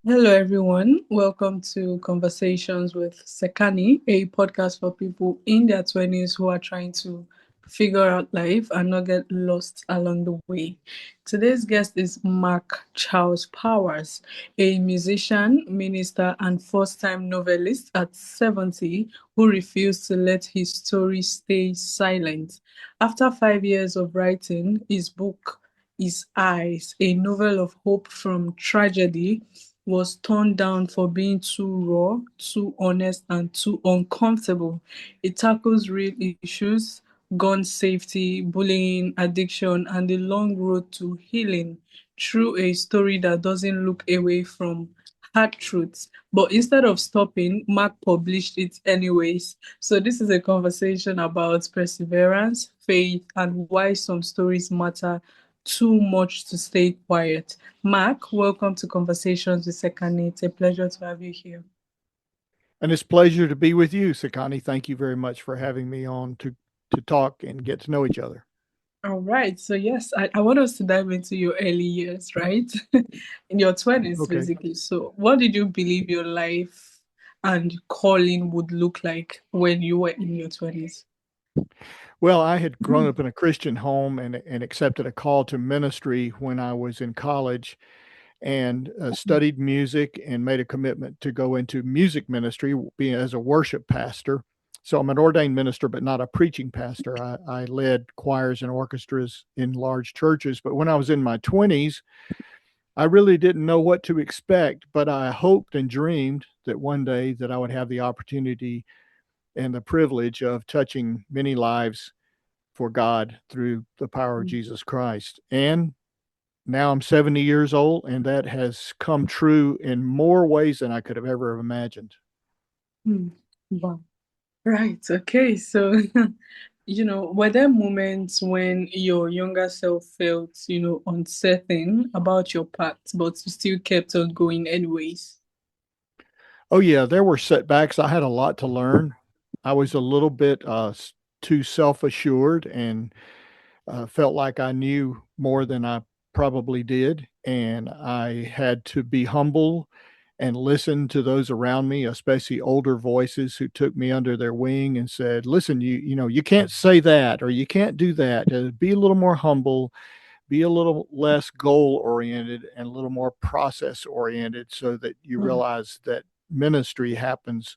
Hello, everyone. Welcome to Conversations with Sekani, a podcast for people in their 20s who are trying to figure out life and not get lost along the way. Today's guest is Mark Charles Powers, a musician, minister, and first-time novelist at 70 who refused to let his story stay silent. After 5 years of writing, his book, His Eyes, a novel of hope from tragedy, was turned down for being too raw, too honest, and too uncomfortable. It tackles real issues: gun safety, bullying, addiction, and the long road to healing through a story that doesn't look away from hard truths. But instead of stopping, Mark published it anyways. So this is a conversation about perseverance, faith, and why some stories matter too much to stay quiet. Mark, welcome to Conversations with Sekani. It's a pleasure to have you here. And it's a pleasure to be with you, Sekani. Thank you very much for having me on to talk and get to know each other. All right. So, yes, I want us to dive into your early years, right? In your 20s, Okay. basically. So, what did you believe your life and calling would look like when you were in your 20s? Well, I had grown up in a Christian home and accepted a call to ministry when I was in college and studied music and made a commitment to go into music ministry, being as a worship pastor. So I'm an ordained minister, but not a preaching pastor. I led choirs and orchestras in large churches. But when I was in my 20s, I really didn't know what to expect, but I hoped and dreamed that one day that I would have the opportunity and the privilege of touching many lives for God through the power of Jesus Christ. And now I'm 70 years old, and that has come true in more ways than I could have ever imagined. Hmm. Wow. Right. Okay. So, were there moments when your younger self felt, uncertain about your path, but you still kept on going anyways? Oh, yeah, there were setbacks. I had a lot to learn. I was a little bit too self assured and felt like I knew more than I probably did. And I had to be humble and listen to those around me, especially older voices who took me under their wing and said, "Listen, you can't say that or you can't do that. Be a little more humble, be a little less goal oriented and a little more process oriented so that you Mm, realize that ministry happens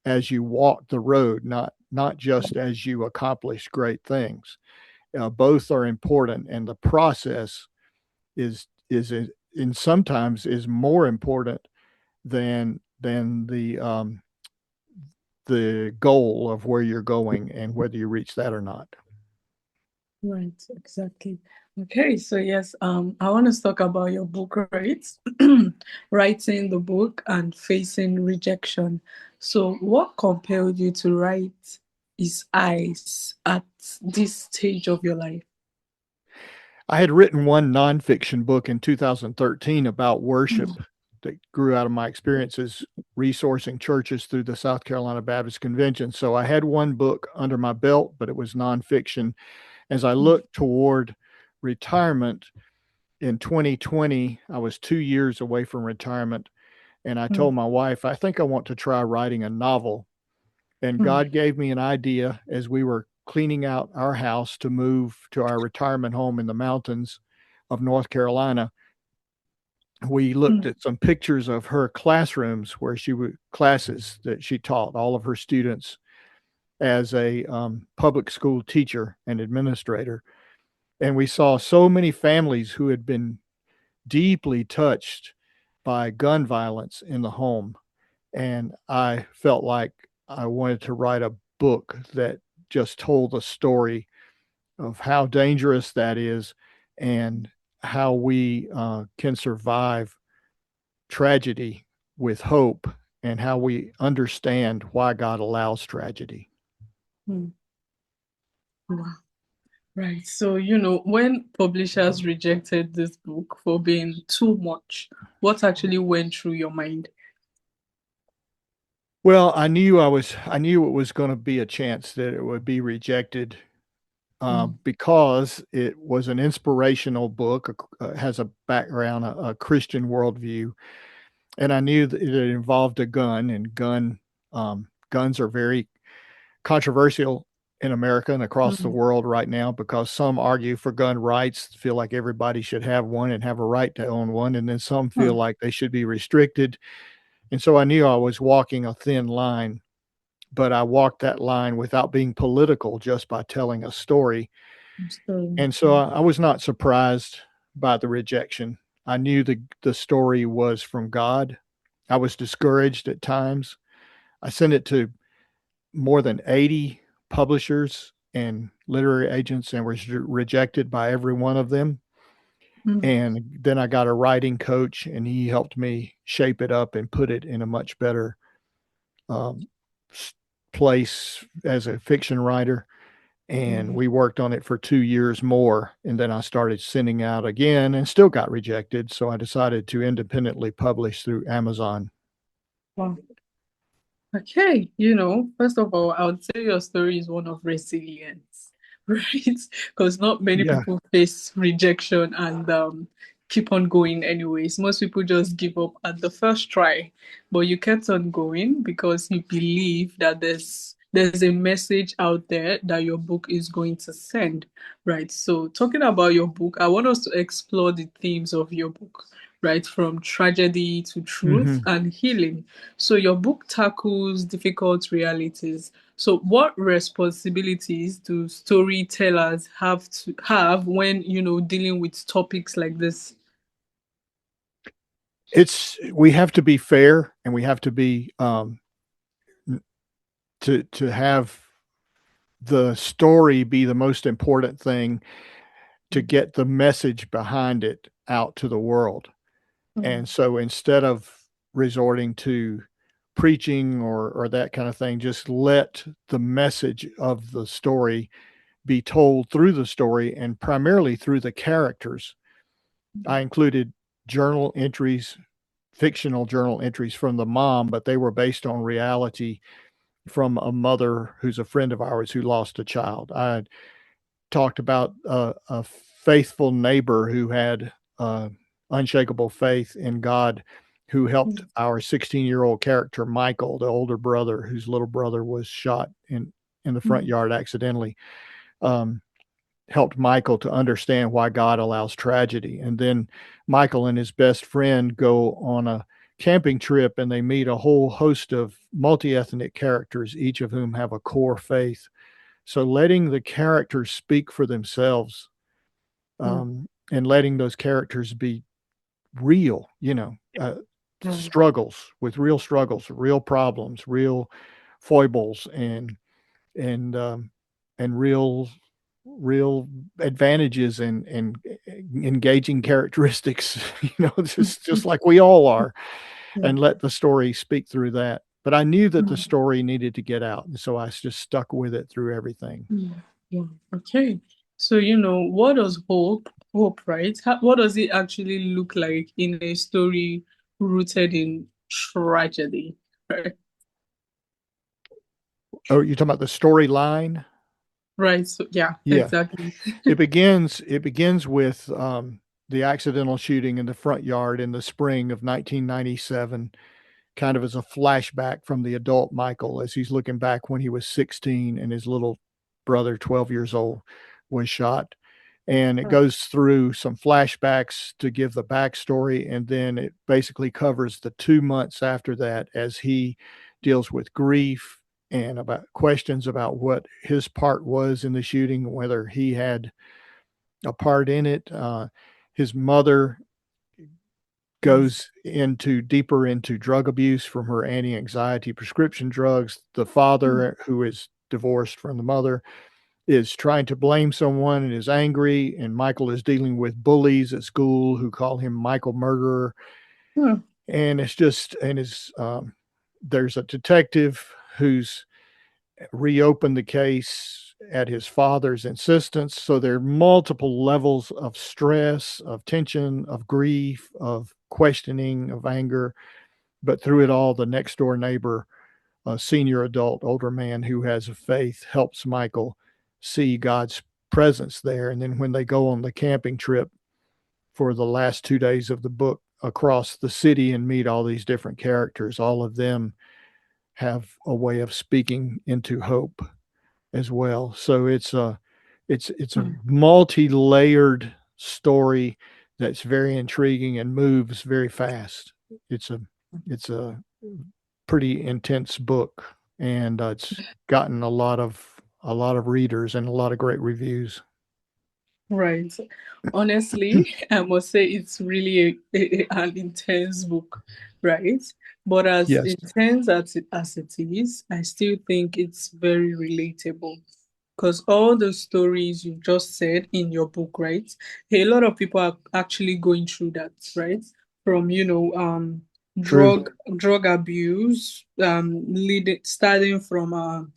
as you walk the road, not just as you accomplish great things. Both are important, and the process is in sometimes is more important than the goal of where you're going and whether you reach that or not. right, exactly. Okay, so yes, I want to talk about your book, right? Writing the book and facing rejection. So, what compelled you to write His Eyes at this stage of your life? I had written one nonfiction book in 2013 about worship that grew out of my experiences resourcing churches through the South Carolina Baptist Convention. So I had one book under my belt, but it was nonfiction. As I looked toward retirement in 2020, I was 2 years away from retirement. And I Mm, told my wife, I think I want to try writing a novel. And mm, God gave me an idea as we were cleaning out our house to move to our retirement home in the mountains of North Carolina. We looked mm, at some pictures of her classrooms where she would classes that she taught all of her students as a public school teacher and administrator. And we saw so many families who had been deeply touched by gun violence in the home. And I felt like I wanted to write a book that just told the story of how dangerous that is and how we can survive tragedy with hope and how we understand why God allows tragedy. mm. Wow. Right. So, when publishers rejected this book for being too much, what actually went through your mind? Well, I knew it was going to be a chance that it would be rejected Mm, because it was an inspirational book, has a background, a Christian worldview. and I knew that it involved a gun, and guns are very controversial in America and across the Mm, world right now because some argue for gun rights, feel like everybody should have one and have a right to own one, and then some feel mm, like they should be restricted. And so I knew I was walking a thin line, but I walked that line without being political just by telling a story. so, And so I was not surprised by the rejection. I knew the story was from God. I was discouraged at times. I sent it to more than 80 publishers and literary agents and was rejected by every one of them. mm, And then I got a writing coach, and he helped me shape it up and put it in a much better um, place as a fiction writer. And mm. we worked on it for 2 years more. And then I started sending out again and still got rejected. So I decided to independently publish through Amazon. Wow. Okay, first of all, I would say your story is one of resilience, right? Because not many Yeah. people face rejection and keep on going anyways. Most people just give up at the first try, but you kept on going because you believe that there's a message out there that your book is going to send, right? So talking about your book, I want us to explore the themes of your book, right? From tragedy to truth Hmm. and healing. So your book tackles difficult realities. So what responsibilities do storytellers have when, dealing with topics like this? We have to be fair, and we have to be to have the story be the most important thing to get the message behind it out to the world. And Mm, so instead of resorting to preaching or that kind of thing, just let the message of the story be told through the story and primarily through the characters. I included journal entries, fictional journal entries from the mom, but they were based on reality from a mother who's a friend of ours who lost a child. I talked about a faithful neighbor who had unshakable faith in God, who helped mm, our 16-year-old character Michael, the older brother, whose little brother was shot in the front mm, yard accidentally. Um, Helped Michael to understand why God allows tragedy. And then Michael and his best friend go on a camping trip, and they meet a whole host of multi-ethnic characters, each of whom have a core faith. So letting the characters speak for themselves, mm, and letting those characters be real, mm, struggles, real problems, real foibles, and real advantages and engaging characteristics, mm, just like we all are, mm, and let the story speak through that. But I knew that the story needed to get out, and so I just stuck with it through everything. mm, mm. Okay. So, what does hope, right? What does it actually look like in a story rooted in tragedy, right? Oh, you're talking about the storyline? Right. So, yeah, Yeah. exactly. It begins with, the accidental shooting in the front yard in the spring of 1997, kind of as a flashback from the adult Michael as he's looking back when he was 16 and his little brother, 12 years old, was shot. And it goes through some flashbacks to give the backstory, and then it basically covers the 2 months after that as he deals with grief and about questions about what his part was in the shooting, whether he had a part in it. His mother goes into deeper into drug abuse from her anti-anxiety prescription drugs. The father, who is divorced from the mother, is trying to blame someone and is angry, and Michael is dealing with bullies at school who call him Michael Murderer. Mm, And it's just and is there's a detective who's reopened the case at his father's insistence. So there are multiple levels of stress, of tension, of grief, of questioning, of anger. But through it all, the next door neighbor, a senior adult, older man who has a faith, helps Michael see God's presence there. And then when they go on the camping trip for the last 2 days of the book, across the city and meet all these different characters. All of them have a way of speaking into hope as well. So it's a Mm. multi-layered story that's very intriguing and moves very fast. It's a pretty intense book, and it's gotten a lot of readers and a lot of great reviews. Right. Honestly, I must say it's really an intense book, right? But as Yes, intense as it is, I still think it's very relatable. Because all the stories you just said in your book, right? A lot of people are actually going through that, right? From, true. drug abuse, starting from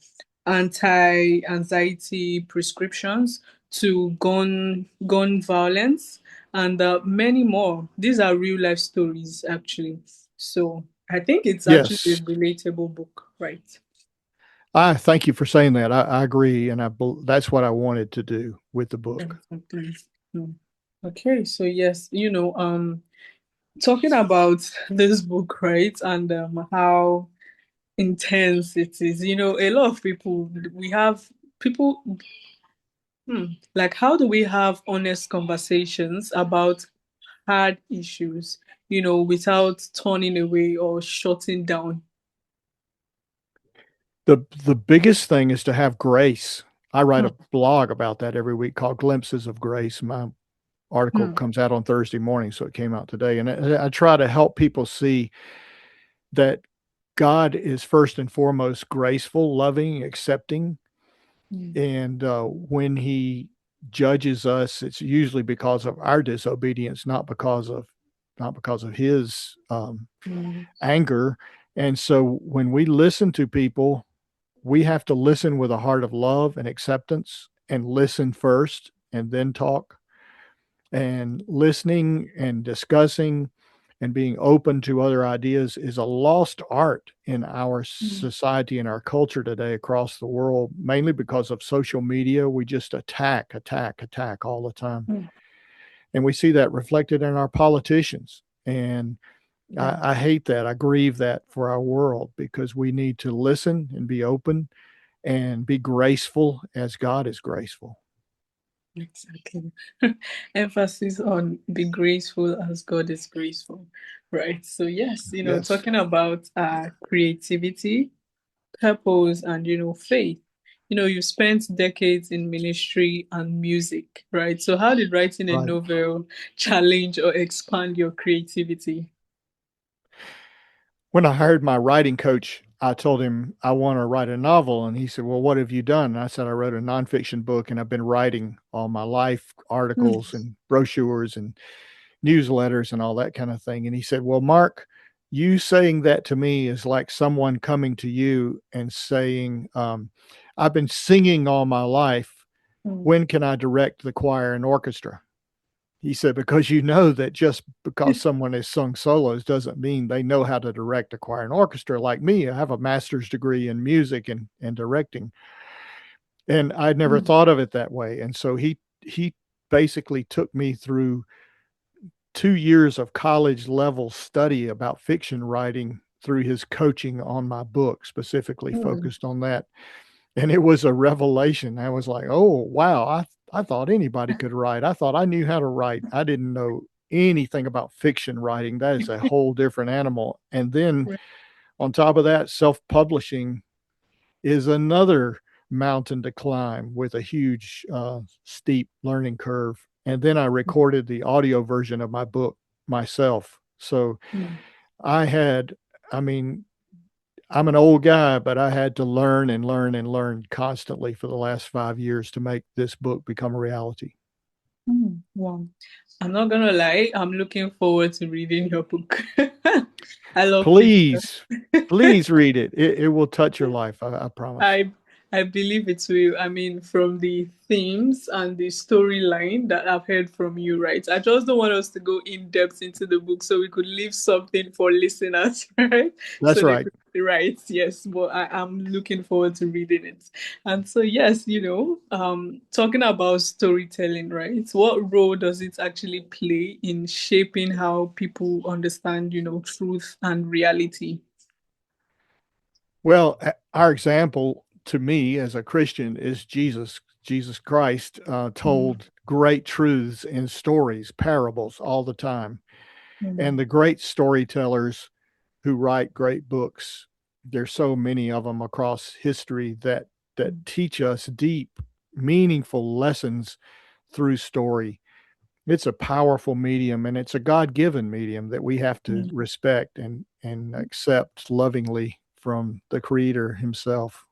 anti-anxiety prescriptions to gun violence and many more. These are real life stories, actually. So I think it's actually a Yes. relatable book, right? I thank you for saying that. I agree, and that's what I wanted to do with the book. Exactly. Mm. Okay, so yes, talking about this book, right, and how intense it is. A lot of people, we have people, like, how do we have honest conversations about hard issues, without turning away or shutting down? The biggest thing is to have grace. I write Hmm, a blog about that every week called Glimpses of Grace. My article hmm, comes out on Thursday morning, so it came out today, and I try to help people see that God is first and foremost graceful, loving, accepting, hmm, and when He judges us, it's usually because of our disobedience, not because of His hmm, anger. And so when we listen to people, we have to listen with a heart of love and acceptance, and listen first and then talk. And listening and discussing and being open to other ideas is a lost art in our hmm, society and our culture today across the world, mainly because of social media. We just attack, attack, attack all the time. hmm. And we see that reflected in our politicians. And Yeah, I hate that. I grieve that for our world, because we need to listen and be open and be graceful as God is graceful. exactly. Emphasis on be graceful as God is graceful, right? So yes, Yes, talking about creativity, purpose, and faith. You spent decades in ministry and music, right? So how did writing a right. novel challenge or expand your creativity? When I hired my writing coach, I told him I want to write a novel. And he said, "Well, what have you done?" And I said, "I wrote a nonfiction book, and I've been writing all my life Mm, articles and brochures and newsletters and all that kind of thing." And he said, "Well, Mark, you saying that to me is like someone coming to you and saying, I've been singing all my life. mm, When can I direct the choir and orchestra?" He said, "Because you know that just because someone has sung solos doesn't mean they know how to direct a choir and orchestra. Like me, I have a master's degree in music and directing." And I'd never mm, thought of it that way. And so he basically took me through 2 years of college level study about fiction writing through his coaching on my book, specifically mm, focused on that. And it was a revelation. I was like, "Oh, wow, I thought anybody could write. I thought I knew how to write. I didn't know anything about fiction writing. That is a whole different animal." And then right, on top of that, self-publishing is another mountain to climb with a huge, steep learning curve. And then I recorded the audio version of my book myself. So mm, I had I mean, I'm an old guy, but I had to learn and learn and learn constantly for the last 5 years to make this book become a reality. wow. I'm not gonna lie, I'm looking forward to reading your book. I love fiction. Please, please read it. It will touch your life, I promise. I I believe it will. I mean, from the themes and the storyline that I've heard from you, right? I just don't want us to go in depth into the book so we could leave something for listeners, right? That's So they right. could Right, yes, but I'm looking forward to reading it. And so, yes, talking about storytelling, right? What role does it actually play in shaping how people understand, truth and reality? Well, our example to me as a Christian is Jesus. Jesus Christ Mm, told great truths in stories, parables all the time. mm, And the great storytellers who write great books, there's so many of them across history that mm, teach us deep, meaningful lessons through story. It's a powerful medium and it's a God-given medium that we have to mm. respect and accept lovingly from the creator himself.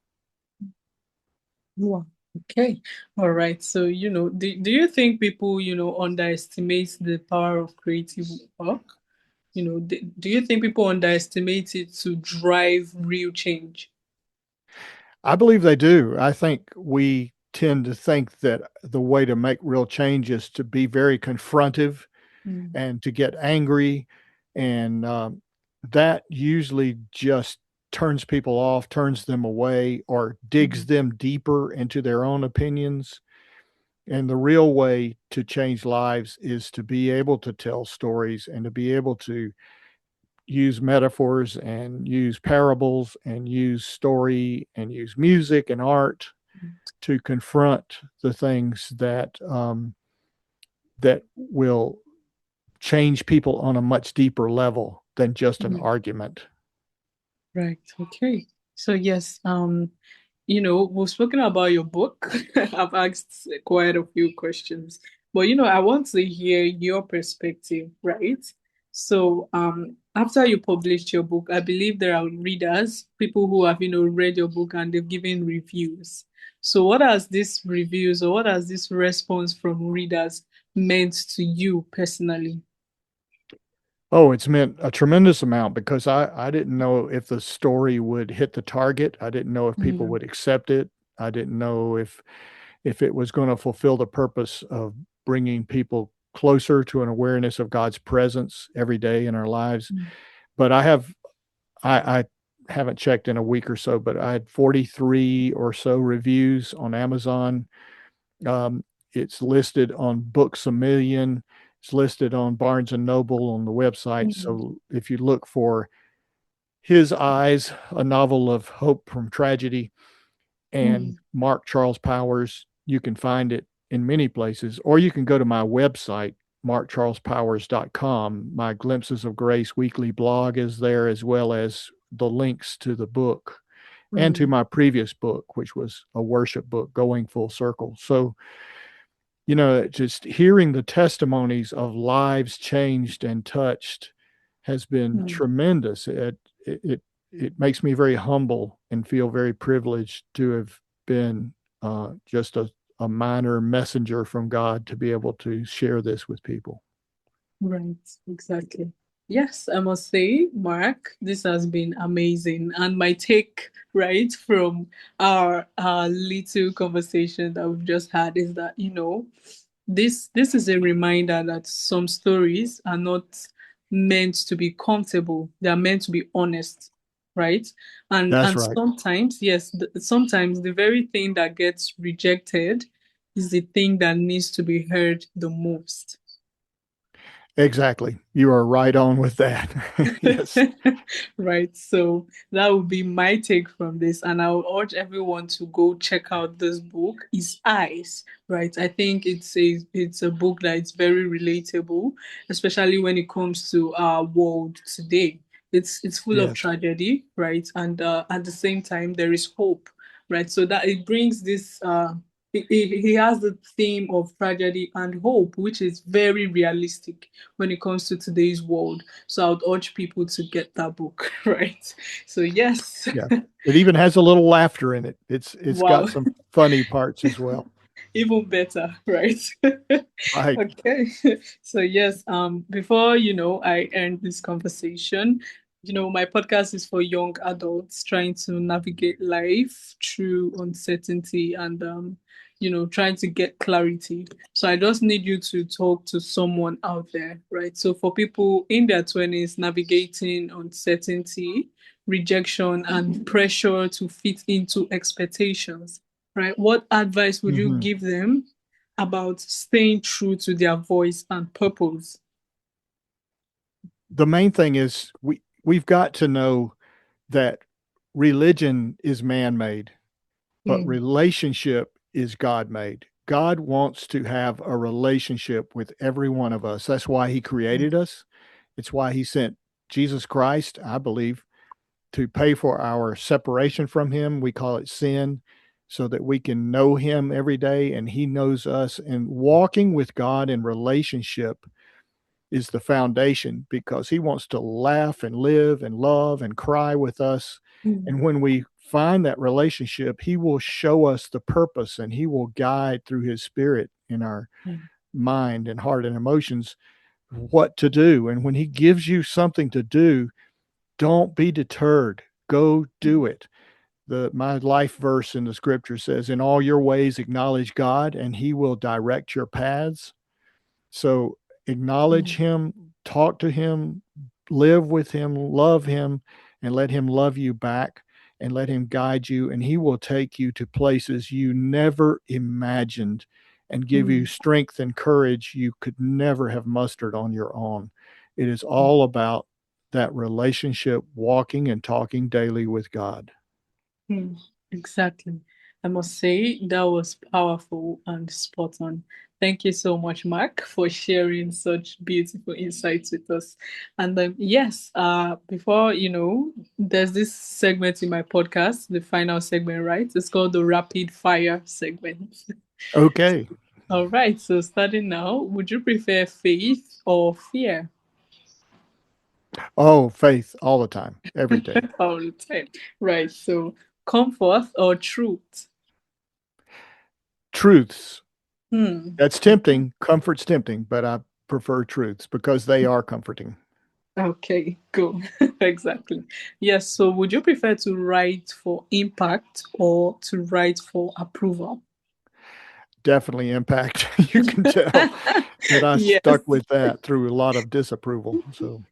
Wow. Okay. All right. So, do you think people, underestimate the power of creative work? Do you think people underestimate it to drive real change? I believe they do. I think we tend to think that the way to make real change is to be very confrontive Mm, and to get angry, and that usually just turns people off, turns them away, or digs mm, them deeper into their own opinions. And the real way to change lives is to be able to tell stories and to be able to use metaphors and use parables and use story and use music and art mm. to confront the things that will change people on a much deeper level than just an Mm. argument. Right. Okay. So yes, we've spoken about your book. I've asked quite a few questions, but I want to hear your perspective, right? So, after you published your book, I believe there are readers, people who have, read your book and they've given reviews. So, what has this reviews or what has this response from readers meant to you personally? Oh, it's meant a tremendous amount because I didn't know if the story would hit the target. I didn't know if people Mm, would accept it. I didn't know if it was gonna fulfill the purpose of bringing people closer to an awareness of God's presence every day in our lives. mm, But I haven't checked in a week or so, but I had 43 or so reviews on Amazon. Um, it's listed on Books A Million. It's listed on Barnes and Noble on the website. mm, So if you look for His Eyes, a novel of hope from tragedy, and mm, Mark Charles Powers, you can find it in many places, or you can go to my website, markcharlespowers.com. My Glimpses of Grace weekly blog is there, as well as the links to the book and to mm, my previous book, which was a worship book, Going Full Circle. So, just hearing the testimonies of lives changed and touched has been mm. tremendous. It makes me very humble and feel very privileged to have been just a minor messenger from God to be able to share this with people. Right, exactly. Yes, I must say, Mark, this has been amazing. And my take, right, from our little conversation that we've just had is that, this is a reminder that some stories are not meant to be comfortable. They are meant to be honest, right? And That's and right. sometimes, yes, sometimes the very thing that gets rejected is the thing that needs to be heard the most. Exactly. You are right on with that. Yes. Right. So that would be my take from this. And I would urge everyone to go check out this book, His Eyes. Right. I think it's a book that is very relatable, especially when it comes to our world today. It's full of Yes. tragedy, right? And at the same time there is hope, right? So that it brings this he has the theme of tragedy and hope, which is very realistic when it comes to today's world. So I would urge people to get that book, right? So yes. Yeah. It even has a little laughter in it. It's Wow. got some funny parts as well. Even better, right? Right. Okay. So yes, before I end this conversation, my podcast is for young adults trying to navigate life through uncertainty and trying to get clarity. So I just need you to talk to someone out there, right? So for people in their 20s navigating uncertainty, rejection and pressure to fit into expectations, right? What advice would you Mm-hmm. give them about staying true to their voice and purpose? The main thing is we've got to know that religion is man-made, but Mm, relationship is God-made. God wants to have a relationship with every one of us. That's why he mm, created us. It's why he sent Jesus Christ, I believe, to pay for our separation from him. We call it sin, so that we can know him every day and he knows us. And walking with God in relationship is the foundation because he wants to laugh and live and love and cry with us. mm, And when we find that relationship, he will show us the purpose and he will guide through his spirit in our mm, mind and heart and emotions what to do. And when he gives you something to do, don't be deterred. Go do mm, it. My life verse in the scripture says, "In all your ways acknowledge God, and he will direct your paths." So acknowledge mm, him, talk to him, live with him, love him, and let him love you back and let him guide you. And he will take you to places you never imagined and give you mm, strength and courage you could never have mustered on your own. It is mm. all about that relationship, walking and talking daily with God. Hmm, exactly. I must say that was powerful and spot on. Thank you so much, Mark, for sharing such beautiful insights with us. And yes, before there's this segment in my podcast, the final segment, right? It's called the rapid fire segment. Okay. All right, so starting now, would you prefer faith or fear? Oh, faith all the time, every day. All the time. Right, so comfort or truth? Truths. Hmm. That's tempting. Comfort's tempting, but I prefer truths because they are comforting. Okay, cool. Exactly. Yes. So, would you prefer to write for impact or to write for approval? Definitely impact. You can tell that I Yes, stuck with that through a lot of disapproval. So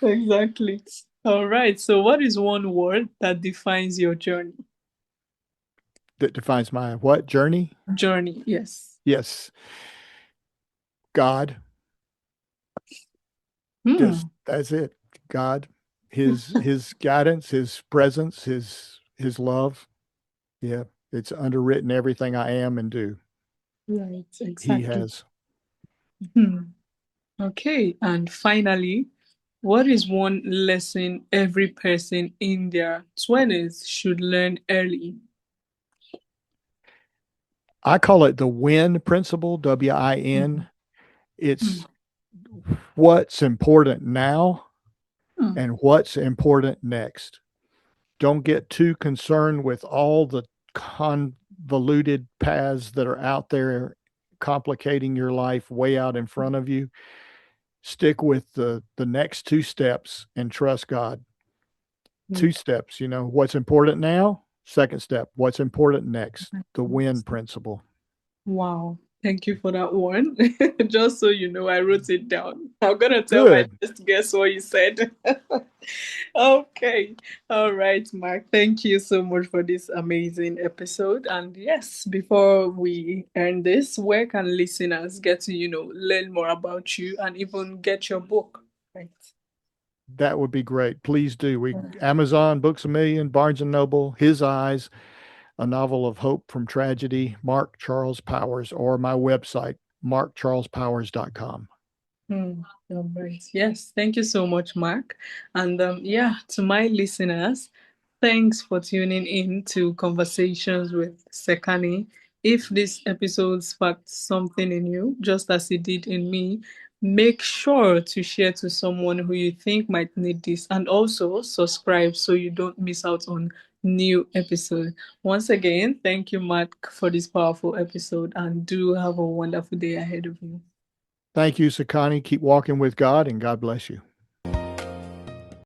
exactly. All right. So, what is one word that defines your journey? that defines my what journey? Journey. Yes. Yes, God. Just Hmm. that's it. God, his guidance, his presence, his love. Yeah, it's underwritten everything I am and do. Right. He Exactly. has. Hmm. Okay. And finally, what is one lesson every person in their 20s should learn early? I call it the win principle, Mhm. WIN. Hmm. It's what's important now Hmm. and what's important next. Don't get too concerned with all the convoluted paths that are out there complicating your life way out in front of you. Stick with the next two steps and trust God. Hmm. Two steps, what's important now? Second step, what's important next? The win principle. Wow. Thank you for that one. Just so you know, I wrote it down. I'm gonna tell my Good. next guess what you said. Okay. All right, Mark. Thank you so much for this amazing episode. And yes, before we end this, where can listeners get to, learn more about you and even get your book? Right. That would be great. Please do. We Amazon, Books a Million, Barnes and Noble, His Eyes, a novel of hope from tragedy, Mark Charles Powers, or my website, markcharlespowers.com. All right. Yes. Thank you so much, Mark. And yeah, to my listeners, thanks for tuning in to Conversations with Sekani. If this episode sparked something in you, just as it did in me, make sure to share to someone who you think might need this and also subscribe so you don't miss out on new episode. Once again, thank you, Mark, for this powerful episode and do have a wonderful day ahead of you. Thank you, Sekani. Keep walking with God, and God bless you.